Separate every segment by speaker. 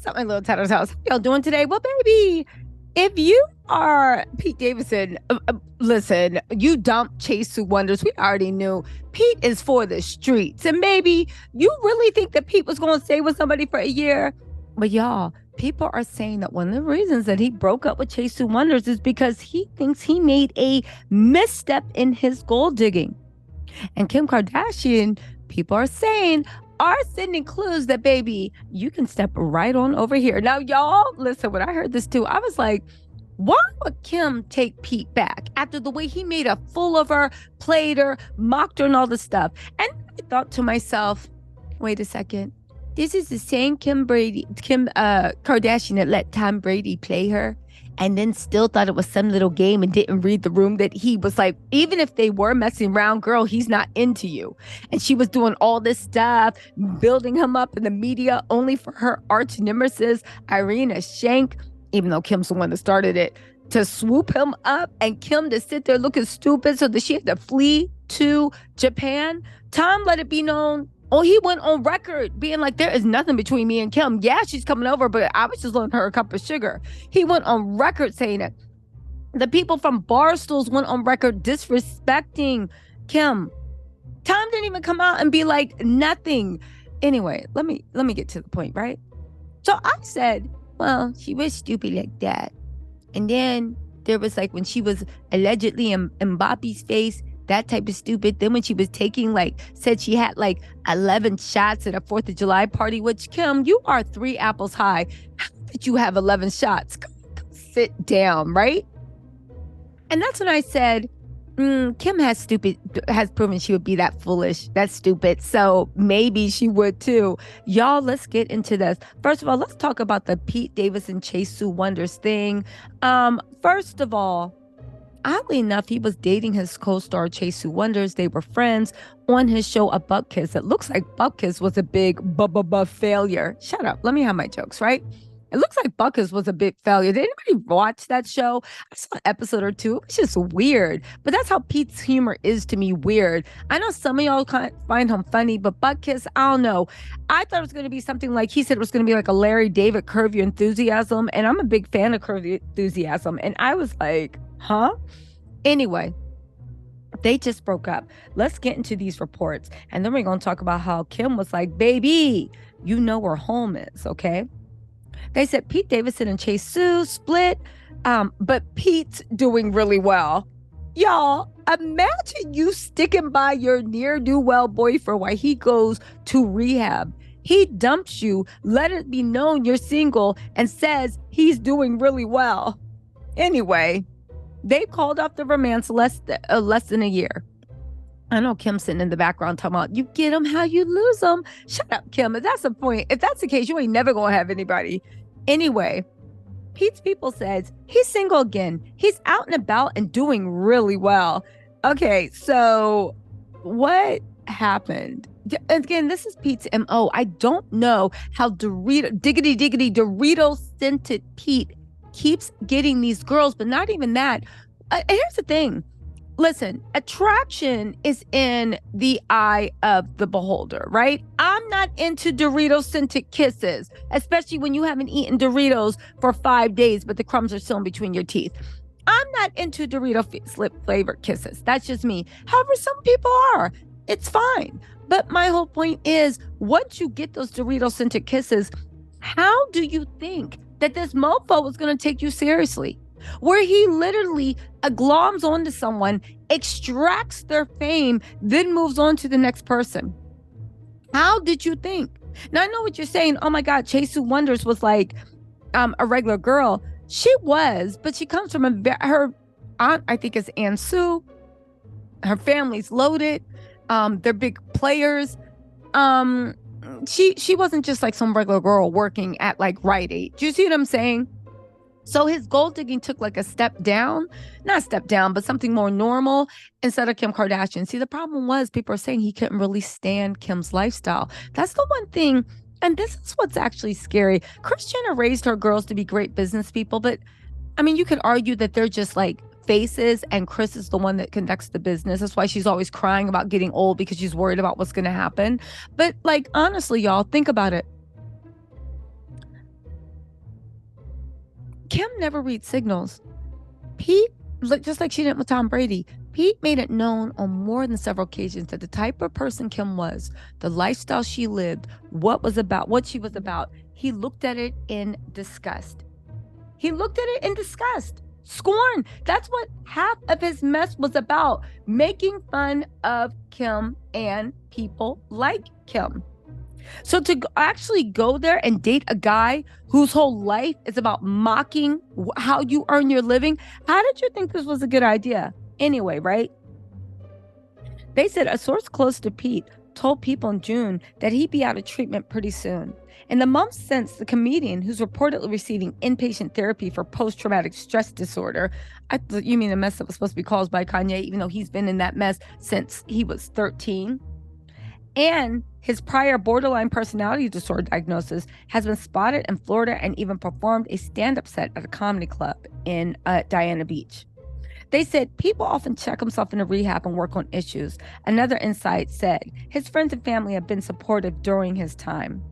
Speaker 1: What's up, my little Tatters house? How y'all doing today? Well, baby, if you are Pete Davidson, listen, you dumped Chase Sue Wonders. We already knew Pete is for the streets. And maybe you really think that Pete was going to stay with somebody for a year. But y'all, people are saying that one of the reasons that he broke up with Chase Sue Wonders is because he thinks he made a misstep in his gold digging. And Kim Kardashian, people are saying, are sending clues that, baby, you can step right on over here. Now, y'all, listen, when I heard this too, I was like, why would Kim take Pete back after the way he made a fool of her, played her, mocked her, and all this stuff? And I thought to myself, wait a second. This is the same Kim Kardashian that let Tom Brady play her and then still thought it was some little game and didn't read the room, that he was like, even if they were messing around, girl, he's not into you. And she was doing all this stuff, building him up in the media only for her arch nemesis, Irina Shayk, even though Kim's the one that started it, to swoop him up and Kim to sit there looking stupid so that she had to flee to Japan. Tom let it be known. Oh, he went on record being like, there is nothing between me and Kim. Yeah, she's coming over, but I was just loaning her a cup of sugar. He went on record saying it. The people from Barstools went on record disrespecting Kim. Tom didn't even come out and be like, nothing. Anyway, let me get to the point, right? So I said, well, she was stupid like that. And then there was like when she was allegedly in Mbappe's face, that type of stupid. Then when she was taking, like, said she had like 11 shots at a 4th of July party, which, Kim, you are 3 apples high. How did you have 11 shots? Go sit down, right? And that's when I said, Kim has proven she would be that foolish, that stupid. So maybe she would too. Y'all, let's get into this. First of all, let's talk about the Pete Davidson Chase Sue Wonders thing. First of all, oddly enough, he was dating his co-star Chase Sue Wonders. They were friends on his show A Buck Kiss. It looks like Buck Kiss was a big failure. Shut up. Let me have my jokes, right? It looks like Buck Kiss was a big failure. Did anybody watch that show? I saw an episode or two. It was just weird. But that's how Pete's humor is to me, weird. I know some of y'all find him funny, but Buck Kiss, I don't know. I thought it was going to be something like, he said it was going to be like a Larry David Curb Your Enthusiasm. And I'm a big fan of Curb Your Enthusiasm. And I was like, huh? Anyway, they just broke up. Let's get into these reports. And then we're going to talk about how Kim was like, baby, you know where home is, okay? They said Pete Davidson and Chase Sue split, but Pete's doing really well. Y'all, imagine you sticking by your near-do-well boyfriend while he goes to rehab. He dumps you, let it be known you're single, and says he's doing really well. Anyway, they called off the romance less than a year. I know Kim's sitting in the background talking about, you get them how you lose them. Shut up, Kim. If that's the point, if that's the case, you ain't never going to have anybody. Anyway, Pete's people says he's single again. He's out and about and doing really well. Okay, so what happened? Again, this is Pete's MO. I don't know how diggity Dorito scented Pete keeps getting these girls, but not even that. Here's the thing. Listen, attraction is in the eye of the beholder, right? I'm not into Dorito scented kisses, especially when you haven't eaten Doritos for 5 days, but the crumbs are still in between your teeth. I'm not into Dorito slip flavored kisses. That's just me. However, some people are. It's fine. But my whole point is, once you get those Dorito scented kisses, how do you think that this mofo was going to take you seriously? Where he literally gloms onto someone, extracts their fame, then moves on to the next person. How did you think? Now, I know what you're saying. Oh my God, Chase Sue Wonders was like a regular girl. She was, but she comes from her aunt, I think is Aunt Sue. Her family's loaded. They're big players. She wasn't just like some regular girl working at like Rite Aid. Do you see what I'm saying? So his gold digging took like a step down, not a step down, but something more normal instead of Kim Kardashian. See, the problem was people are saying he couldn't really stand Kim's lifestyle. That's the one thing. And this is what's actually scary. Kris Jenner raised her girls to be great business people, but I mean, you could argue that they're just like faces and Kris is the one that conducts the business. That's why she's always crying about getting old, because she's worried about what's going to happen. But like, honestly, y'all, think about it. Kim never reads signals. Pete, just like she did with Tom Brady, Pete made it known on more than several occasions that the type of person Kim was, the lifestyle she lived, what she was about, he looked at it in disgust. Scorn. That's what half of his mess was about, making fun of Kim and people like Kim. So to actually go there and date a guy whose whole life is about mocking how you earn your living, how did you think this was a good idea? Anyway, right? They said a source close to Pete told People in June that he'd be out of treatment pretty soon. In the months since, the comedian, who's reportedly receiving inpatient therapy for post-traumatic stress disorder, you mean the mess that was supposed to be caused by Kanye, even though he's been in that mess since he was 13, and his prior borderline personality disorder diagnosis, has been spotted in Florida and even performed a stand-up set at a comedy club in Diana Beach. They said people often check himself into rehab and work on issues. Another insight said his friends and family have been supportive during his time.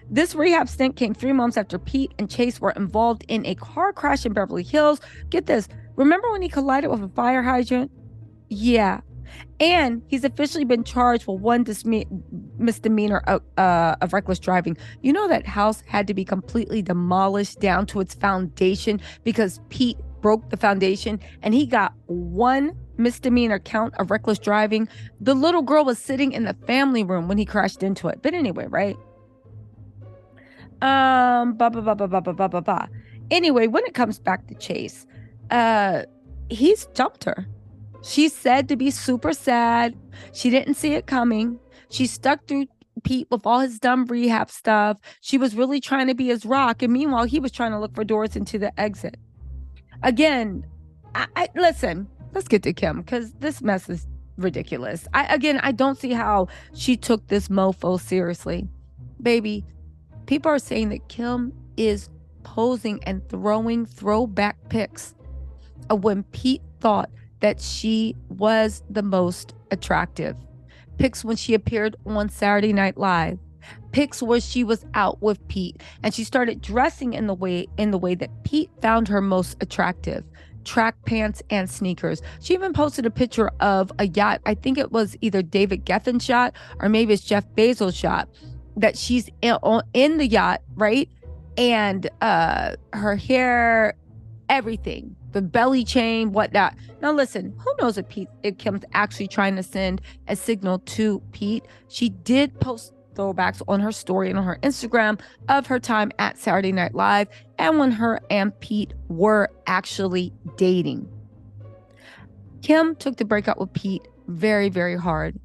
Speaker 1: This rehab stint came 3 months after Pete and Chase were involved in a car crash in Beverly Hills. Get this. Remember when he collided with a fire hydrant? Yeah. And he's officially been charged with one misdemeanor of reckless driving. You know that house had to be completely demolished down to its foundation because Pete broke the foundation, and he got one misdemeanor count of reckless driving. The little girl was sitting in the family room when he crashed into it. But anyway, right? Anyway, when it comes back to Chase, he's dumped her. She's said to be super sad. She didn't see it coming. She stuck through Pete with all his dumb rehab stuff. She was really trying to be his rock. And meanwhile, he was trying to look for doors into the exit. Again, listen, let's get to Kim because this mess is ridiculous. I don't see how she took this mofo seriously. Baby, people are saying that Kim is posing and throwing throwback pics of when Pete thought that she was the most attractive. Pics when she appeared on Saturday Night Live. Pics where she was out with Pete and she started dressing in the way that Pete found her most attractive. Track pants and sneakers. She even posted a picture of a yacht. I think it was either David Geffen shot or maybe it's Jeff Bezos shot that she's in the yacht, right? And her hair, everything, the belly chain, whatnot. Now listen, who knows if Kim's actually trying to send a signal to Pete. She did post throwbacks on her story and on her Instagram of her time at Saturday Night Live and when her and Pete were actually dating. Kim took the breakup with Pete very, very hard.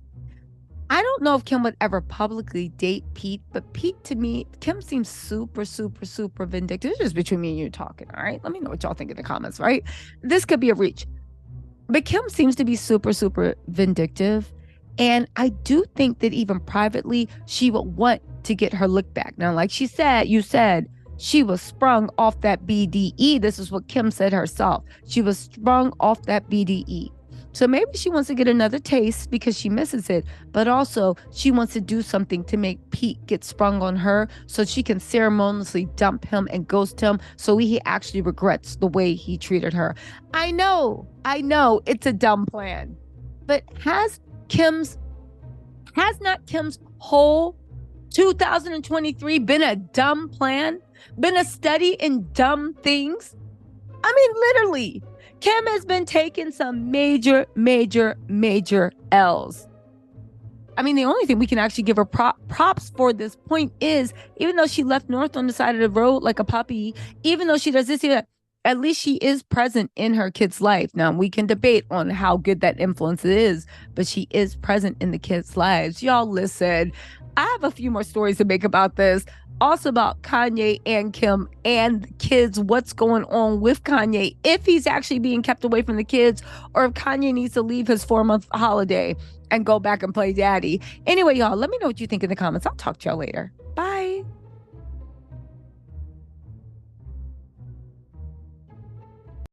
Speaker 1: I don't know if Kim would ever publicly date Pete, but Pete, to me, Kim seems super, super, super vindictive. It's just between me and you talking, all right? Let me know what y'all think in the comments, right? This could be a reach. But Kim seems to be super, super vindictive. And I do think that even privately, she would want to get her look back. Now, like you said, she was sprung off that BDE. This is what Kim said herself. She was sprung off that BDE. So maybe she wants to get another taste because she misses it, but also she wants to do something to make Pete get sprung on her so she can ceremoniously dump him and ghost him so he actually regrets the way he treated her. I know it's a dumb plan, but has not Kim's whole 2023 been a dumb plan? Been a study in dumb things? I mean, literally, Kim has been taking some major, major, major L's. I mean, the only thing we can actually give her props for this point is, even though she left North on the side of the road like a puppy, even though she does this, at least she is present in her kid's life. Now, we can debate on how good that influence is, but she is present in the kids' lives. Y'all listen, I have a few more stories to make about this. Also about Kanye and Kim and the kids, what's going on with Kanye, if he's actually being kept away from the kids, or if Kanye needs to leave his 4-month holiday and go back and play daddy. Anyway, y'all, let me know what you think in the comments. I'll talk to y'all later. Bye.